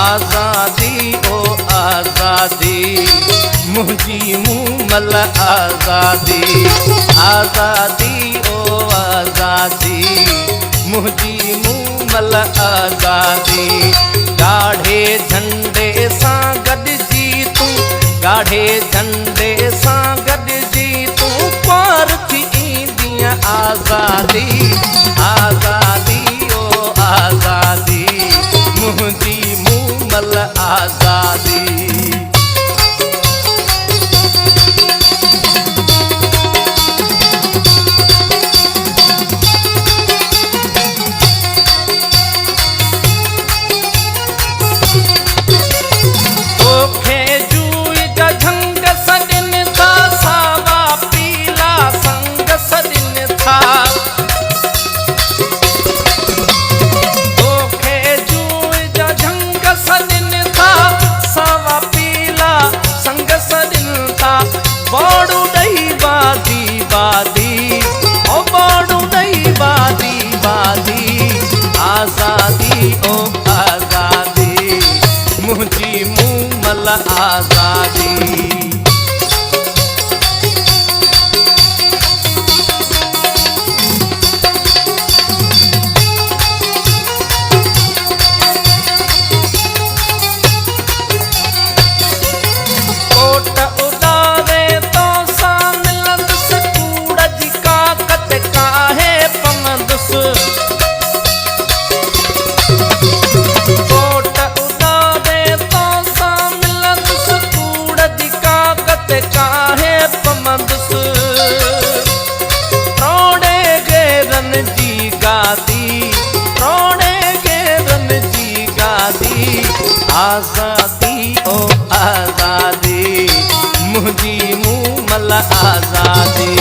आज़ादी ओ आज़ादी मुझी मूमल आज़ादी आज़ादी ओ आज़ादी मुझी मूमल आज़ादी गाढ़े झंडे सां गॾिजी तूं गाढ़े झंडे सां गॾिजी तूं पार थी ईंदीअ आज़ादी आज़ादी ओ आज़ादी मुझी मूमल आज़ादी बाड़ू नहीं बादी बादी ओ बाड़ू नहीं बादी बादी आज़ादी ओ आज़ादी मुझी मूमल आज़ादी आज़ादी ओ आज़ादी मुझी मूमल आज़ादी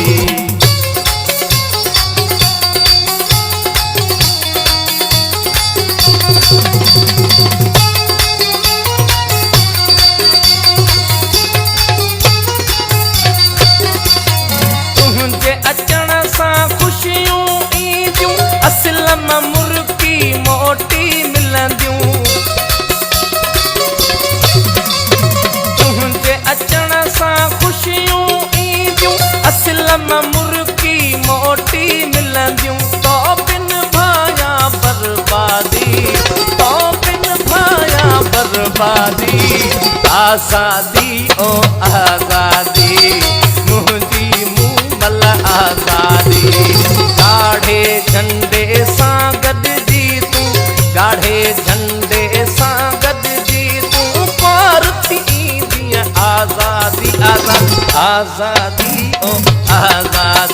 तुझे अचण सां खुशियूं ईंदियूं असलम मुर्की मोटी मिलंदियूं खुशियूं ईंदियूं असलम मुर्की मोटी मिलंदियूं तो बिन भाया बर्बादी तो बिन भाया बर्बादी आज़ादी ओ आज़ादी मुझी मूमल आज़ादी गाढ़े झंडे सां गॾिजी तूं गाढ़े झंडे सां गॾिजी तूं पार थी आज़ादी आज़ादी आज़ादी ओ आज़ादी